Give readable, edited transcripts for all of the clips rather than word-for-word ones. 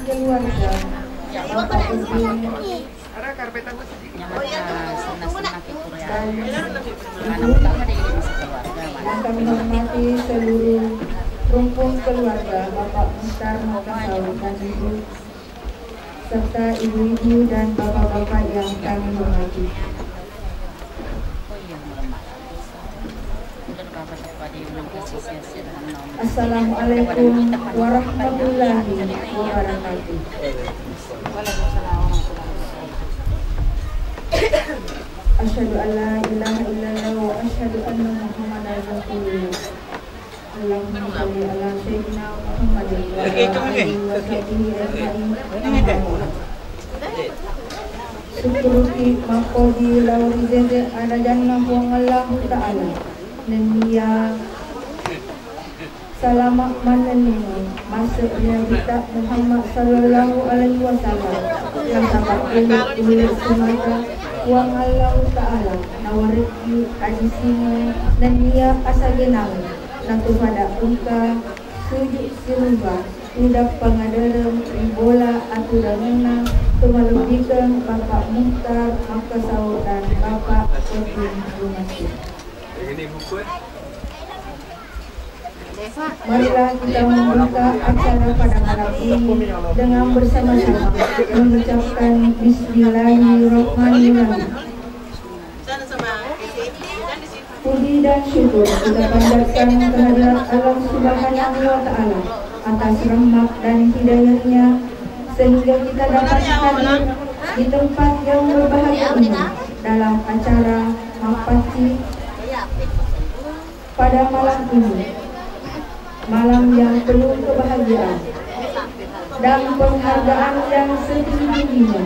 keluarga Bapak Udin dan yang kami hormati seluruh rumpun keluarga Bapak Muhtar Makassau dan Ibu serta ibu-ibu dan bapak-bapak yang kami hormati. Assalamualaikum warahmatullahi wabarakatuh. Asyhadu an la ilaha illallah wa asyhadu anna Muhammadar Rasulullah. Allahumma shalli ala sayyidina Muhammadin wa ala alihi wa sahbihi ajma'in. Syukuruki maqodi lauri zeze ada jannah wa Allah ta'ala. Nenia salamak mananini masuknya kita Muhammad sallallahu alaihi wasallam yang sabak ulit semata uang Allah ta'ala nawariki adisini nenia asagenang nanti pada unka sujud silumba tidak pengadarem ribola aturanina kemalubikan Bapak Muhtar Makassau dan Bapak Udin Rumasi. Marilah kita membuka acara pada malam ini dengan bersama-sama mengucapkan Bismillahirrahmanirrahim. Puji dan syukur kita panjatkan kehadirat Allah Subhanahu wa Ta'ala atas rahmat dan hidayahnya sehingga kita dapat hadir di tempat yang berbahagia ini dalam acara Mapaci pada malam ini, malam yang penuh kebahagiaan dan penghargaan yang setinggi-tingginya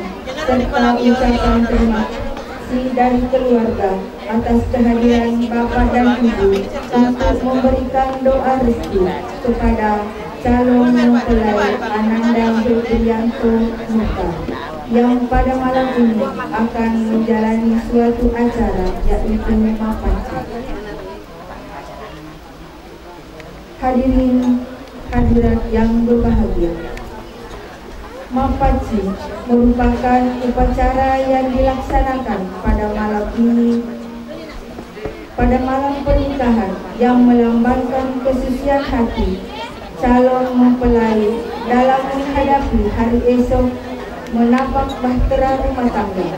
serta ucapan terima kasih dari keluarga atas kehadiran Bapak dan Ibu untuk memberikan doa restu kepada calon mempelai Ananda Fitrianto Muhtar yang pada malam ini akan menjalani suatu acara yaitu Mapaci. Hadirin hadirat yang berbahagia, Mapaci merupakan upacara yang dilaksanakan pada malam ini, pada malam pernikahan yang melambangkan kesucian hati calon mempelai dalam menghadapi hari esok menapak bahtera rumah tangga.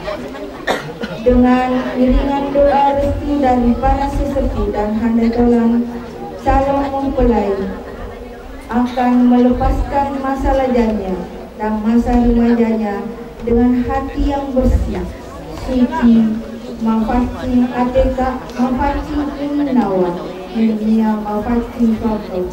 Dengan iringan doa restu dari para sesepuh dan handaian, calon mempelai akan melepaskan masa lajanya dan masa remajanya dengan hati yang bersih, suci, Mapaci ateka, Mapaci inawa, dunia Mapaci favorit.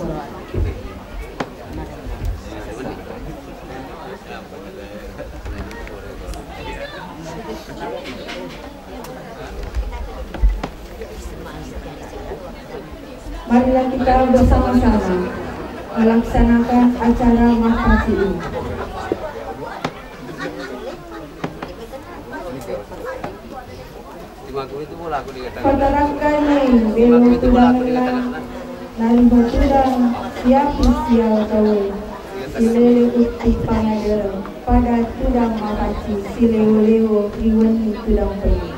Marilah kita bersama-sama melaksanakan acara Mapaci ini. Padarakkannya belo tudangan nari batudang siap sial kawe silele ukti pangadera pada tudang Mapaci sileo-leo iwani tudang penuh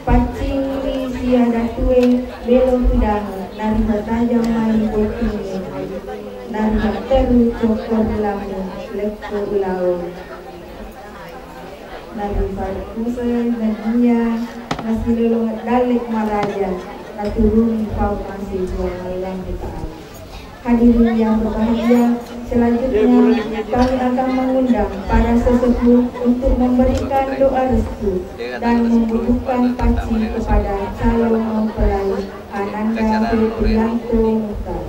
pacing li siada tue belo tudangan nari batajam main botini nari bateru cokor lamu lekko ulau nari barkuse nania nasi lelongat dalik maraja naturuni kau masih jual malam kita. Hadirin yang berbahagia, selanjutnya kami akan mengundang para sesepuh untuk memberikan doa restu dan membubuhkan paci kepada calon mempelai Ananda Fitrianto Muhtar.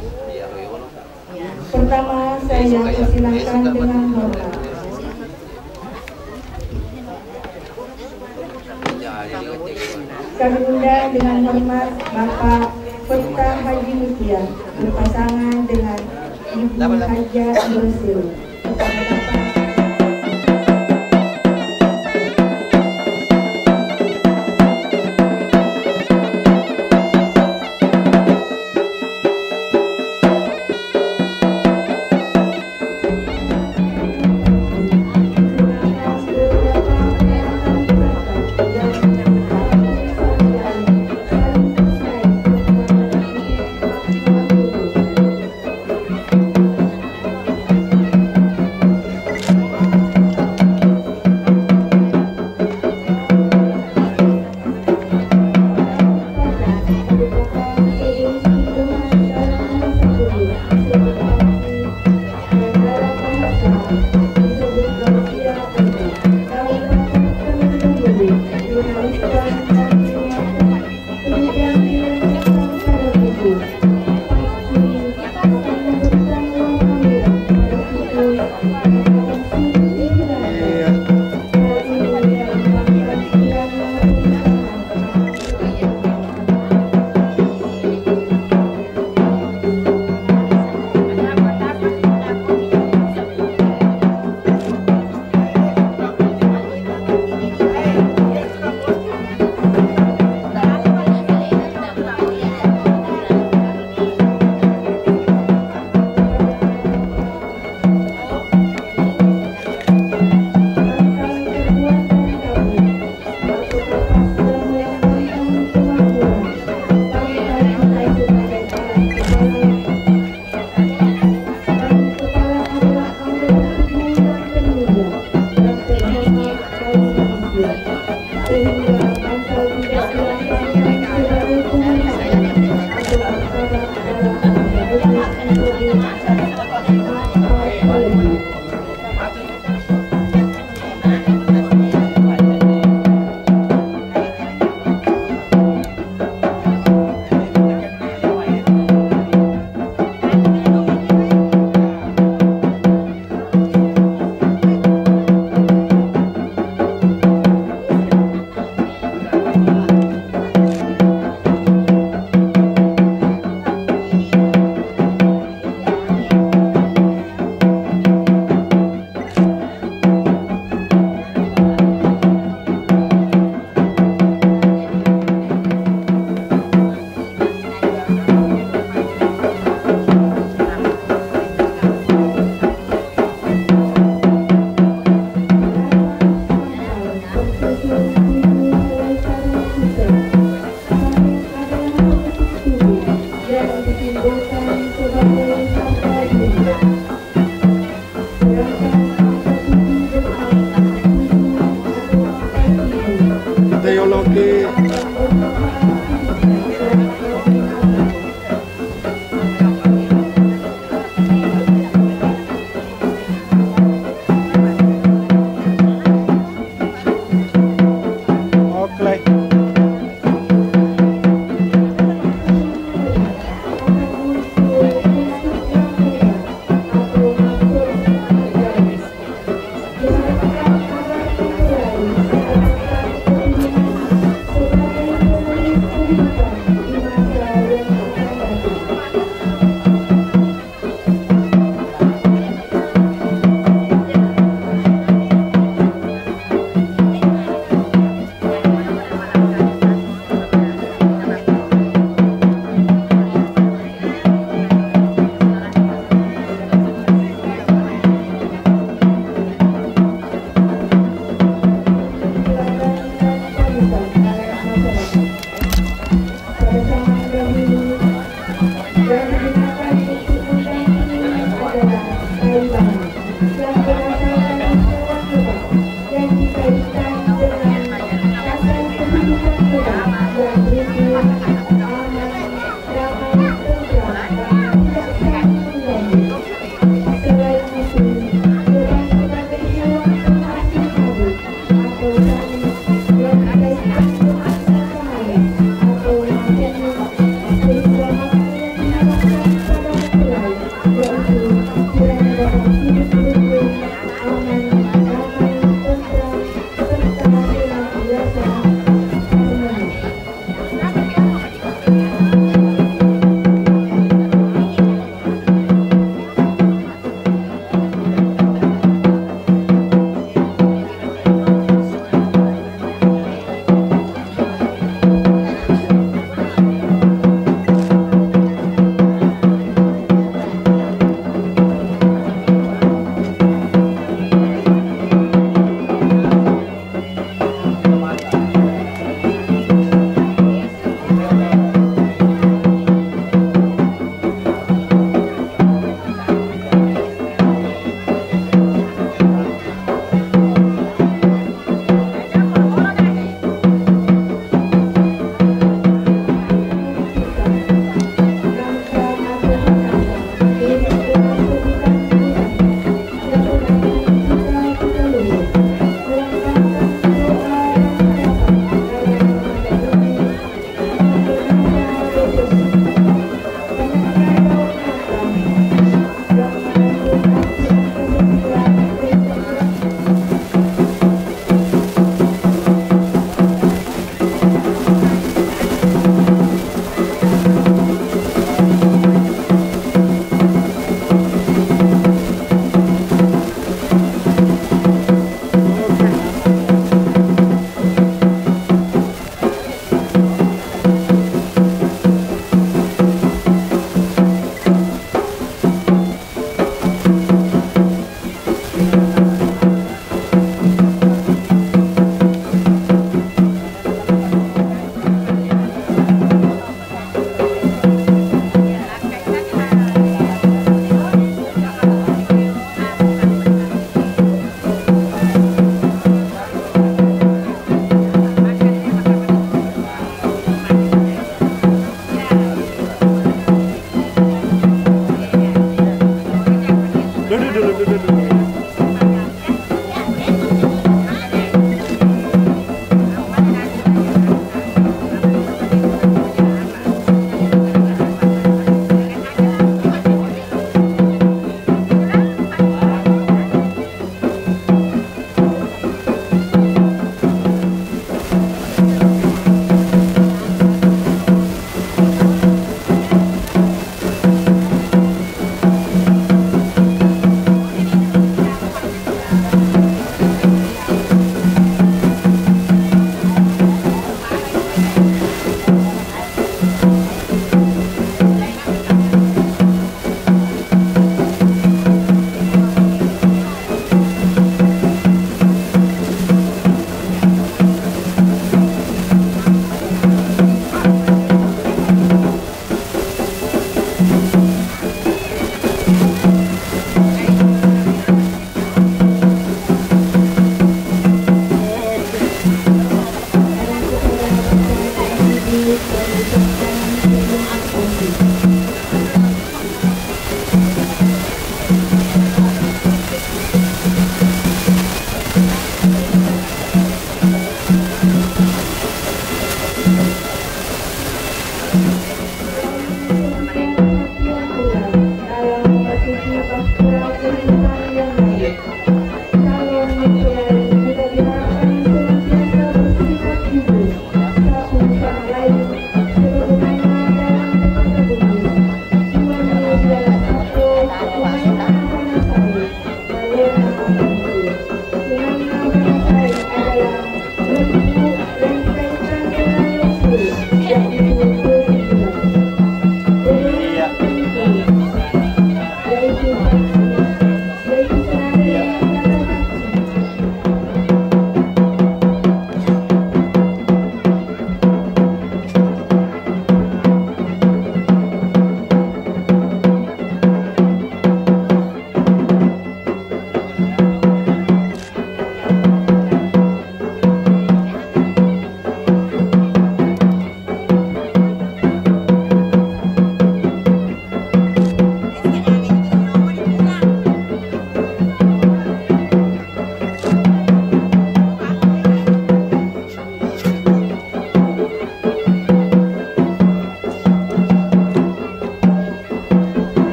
Pertama, saya persilakan dengan hormat kami undang dengan hormat Bapak Peta Haji Mutia berpasangan dengan Ibu Haja Bersil. yang berdasarkan hewan lebah dan dikaitkan dengan asas kehidupan lebah yang berusia aman, damai, tentram, dan tidak saling mengganggu. Selain itu, lebah sebagai hewan penghasil madu atau sani yang dikaitkan dengan cahaya atau makanya sehingga makna yang diharapkan pada mempelai yaitu kiranya dapat hidup rukun, aman, damai, tentram, serta hilang biasa harmoni.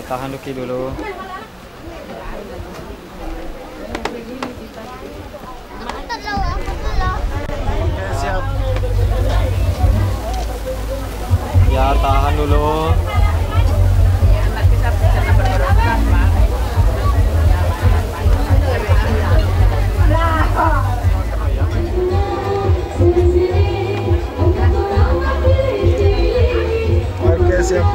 Tahan Lucky dulu. Oke, siap. Ya, tahan dulu. Oke, siap.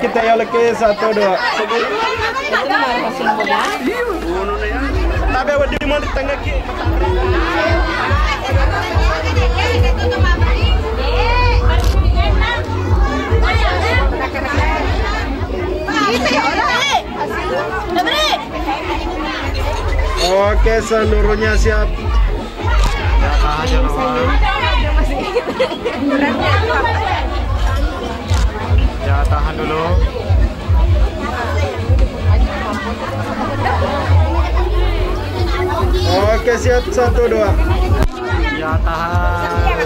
Kita yang lagi 1, 2. Tapi awak di mana tengah ki? Oke, seluruhnya siap. Ya, tahan dulu. Ya, tahan dulu. Oke, siap 1, 2. Ya, tahan.